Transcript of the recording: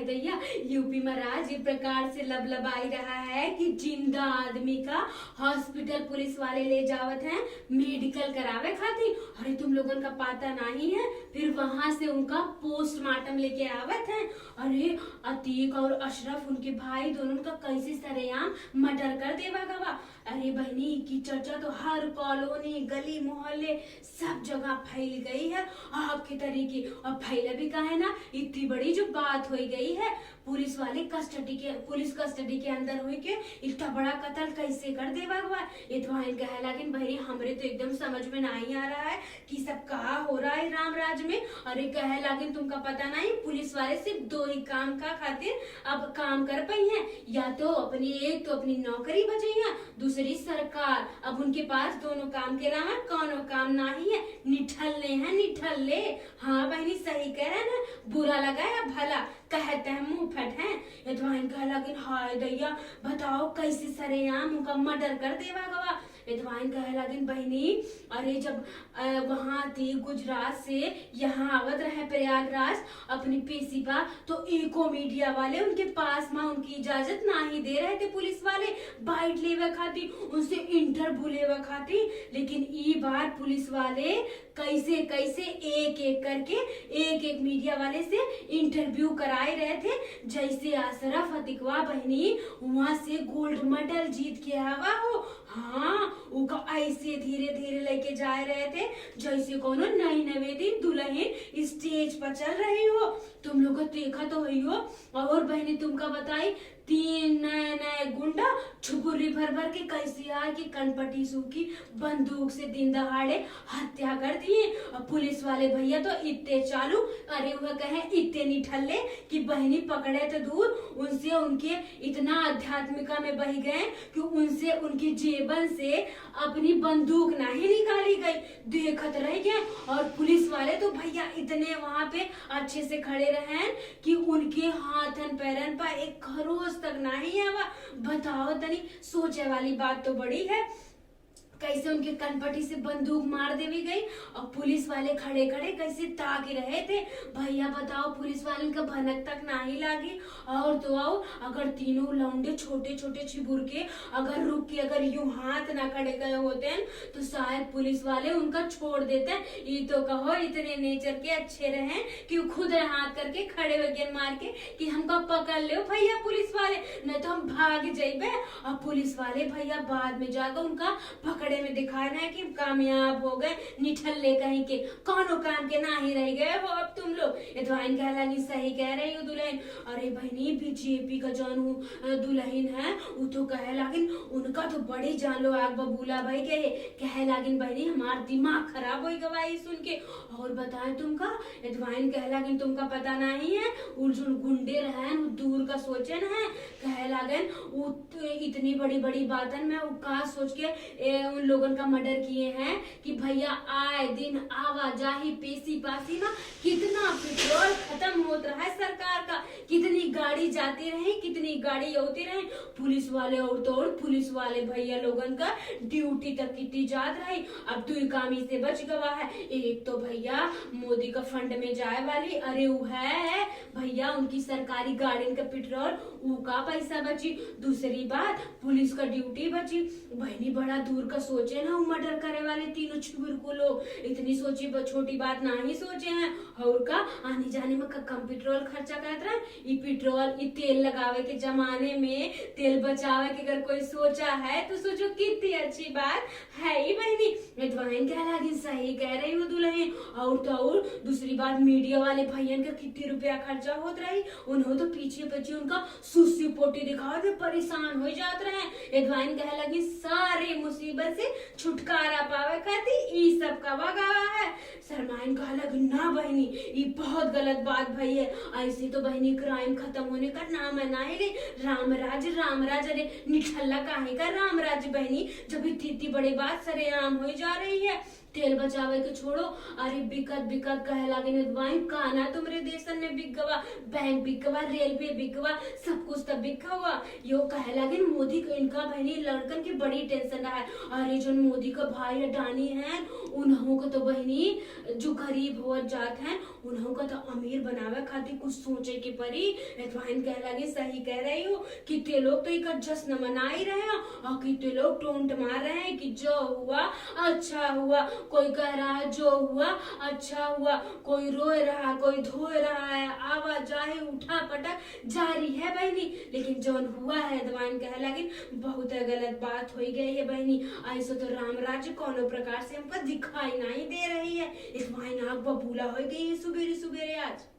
दैया यूपी में राज ये प्रकार से लबलबाई रहा है कि जिंदा आदमी का हॉस्पिटल पुलिस वाले ले जावत हैं मेडिकल करावे खातिर। अरे तुम लोगन का पता नहीं है, फिर वहां से उनका पोस्टमार्टम लेके आवत हैं। अरे अतीक और अशरफ उनके भाई दोनों का कैसे सरेआम मर्डर कर देवा गवा। अरे बहनी की चर्चा तो हर कॉलोनी गली मोहल्ले सब जगह फैल गई है आपके तरीके। और फैला भी कहा है ना, इतनी बड़ी जो बात हो गई है पुलिस कस्टडी के अंदर हुई के इतना बड़ा कत्ल कैसे कर दे भगवान। ये तो इनका है, लेकिन भाई हमरे तो एकदम समझ में नहीं आ रहा है कि सब कहा हो रहा है राम राज में। अरे कहे लेकिन तुमका पता नहीं पुलिस वाले सिर्फ दो ही काम का खातिर अब काम कर पाई हैं, या तो अपनी नौकरी बची है, दूसरी सरकार। अब उनके पास दोनों काम के अलावा कौनो काम नहीं है, निठल्ले हैं निठल्ले। हाँ बहनी सही कह रहे ना, बुरा लगा या भला कहते हैं मुंह फट है। ये तो इनका लेकिन हाय दैया बताओ कैसे सरेआम उनका मर्डर कर देवा गवा। इतवाइन कहे लगिन बहनी, अरे जब वहां थी गुजरात से यहाँ आवत रहे प्रयागराज अपनी पेशी पा, तो एको मीडिया वाले उनके पास में उनकी इजाजत ना ही दे रहे थे पुलिस वाले बाइट लेवे खाती, उनसे इंटरव्यू लेवे खाती। लेकिन ई बार पुलिस वाले कैसे कैसे एक एक करके एक मीडिया वाले से इंटरव्यू कराए रहे थे। जैसे अशरफ अतिकवा बहनी वहां से गोल्ड मेडल जीत के आवा हो। हाँ उनका ऐसे धीरे धीरे लेके जा रहे थे जैसे कोनो नई नवेदी दुल्हन स्टेज पर चल रही हो। तुम लोग देखा तो ही हो। और बहनी तुमका बताई 3 नए गुंडा छुपुरी भर भर के कैसे आए कि कनपटी सूखी बंदूक से दिन दहाड़े हत्या कर दिए। और पुलिस वाले भैया तो इतने चालू, अरे वह कहे इतने निठल्ले कि बहनी पकड़े तो दूर, उनसे उनके इतना आध्यात्मिका में बह गए कि उनसे उनकी जेबन से अपनी बंदूक नहीं निकाली गई, देखत रह गए। और पुलिस वाले तो भैया इतने वहां पे अच्छे से खड़े रहे कि उनके हाथन पैरन पर एक खरोच तक नहीं आवा। बताओ तनी, सोचे वाली बात तो बड़ी है, कैसे उनके कनपटी से बंदूक मार देवी गई और पुलिस वाले खड़े खड़े कैसे ताक रहे थे। भैया बताओ पुलिस वाले का भनक तक नहीं लागी। और तो आओ अगर तीनों लौंडे छोटे छोटे छिबुर के अगर रुक के अगर यूं हाथ ना खड़े गए होते हैं तो शायद पुलिस वाले उनका छोड़ देते हैं। ये तो कहो इतने नेचर के अच्छे रहे कि खुद हाथ करके खड़े वगैरह मार के कि हमको पकड़ लो भैया पुलिस वाले, नहीं तो हम भाग जाइबे। और पुलिस वाले भैया बाद में जाकर उनका पकड़े में दिखाना है कि कामयाब हो गए, निठल्ले कहीं के कौनो काम के ना ही रह गए हो अब तुम लोग। ये तो आइन कह लगी सही कह रही हो दुल्हन। अरे बहनी बीजेपी का जानू दुल्हन है वो तो कहे लगिन उनका तो बड़ी जान लो आग बबूला भाई कहे लगिन बहनी हमार दिमाग खराब हो गवाही सुन के। और बताए तुमका एडवाइन कह लगिन तुमका पता नहीं है उर्जुन गुंडे रहन दूर का सोचन है। कहे लगन इतनी बड़ी बड़ी बातन में का सोच के उन लोगन का मर्डर किए हैं कि भैया आए दिन आवाजाही पेशी पासी में कितना पेट्रोल खत्म होता है सरकार का, कितनी गाड़ी जाती रहे कितनी गाड़ी होती रहे। पुलिस वाले और तो और पुलिस वाले भैया लोगन का ड्यूटी तक कितनी जात रही। अब तू कामी से बच गवा है। एक तो भैया मोदी का फंड में जाए वाली, अरे वो है भैया उनकी सरकारी गाड़ी का पेट्रोल वो का पैसा बची। दूसरी बात पुलिस का ड्यूटी बची। बहनी बड़ा दूर का सोचे ना मर्डर करे वाले तीनों छुबुर को लोग, इतनी सोची छोटी बात ना ही सोचे हैं। और का आने जाने में कम पेट्रोल खर्चा करता है। ये पेट्रोल ये तेल लगावे के जमाने में तेल बचावे के अगर कोई सोचा है तो सोचो कितनी अच्छी बात है ही बहनी। एडवाइन कह लगी सही कह रही हो दुल्हन। और तो और दूसरी बात मीडिया वाले भैया का कितने रुपया खर्चा होत रही, उन्होंने तो पीछे पीछे उनका सुसी पोटी दिखावे परेशान हो जात रहे। एडवाइन कह लगी सारे मुसीबत से छुटकारा पावे खातिर ई सब का वगावा है। सरमाइन कहा लगी ना बहनी ये बहुत गलत बात भई है, ऐसे तो बहनी क्राइम खत्म होने का नाम है ना है। रामराज अरे निठल्ला काहे का रामराज बहनी, जब इतनी बड़ी बात सरेआम हो जा रही है। तेल बचावे के छोड़ो, अरे बिकत बिकत कहे लगे भाई काना तुमरे देशन में बिक गवा, बैंक बिक गवा, रेलवे बिक गवा, सब कुछ तब बिक हुआ। यो कहे लगे मोदी को इनका बहनी लड़कन की बड़ी टेंशन रहा है। अरे जो मोदी का भाई अडानी है उन्हों को तो बहनी जो गरीब हो जात हैं उन्हों का तो अमीर बनावे खातिर कुछ सोचे के परी। बहन कह लगे सही कह रही हो, कितने लोग तो एक जश्न मना ही रहे हैं और कितने लोग टोंट मार रहे हैं कि जो हुआ अच्छा हुआ, कोई कह रहा है जो हुआ अच्छा हुआ, कोई रोए रहा कोई धोए रहा है, आवाजाही उठा पटक जारी है बहनी। लेकिन जौन हुआ है दवाइन कह लगे बहुत गलत बात हो गई है बहनी। ऐसे तो राम राज्य कोनो प्रकार से हमको दिखाई नहीं दे रही है। इस बहन आग बबूला हो गई है सुबेरे सुबेरे आज।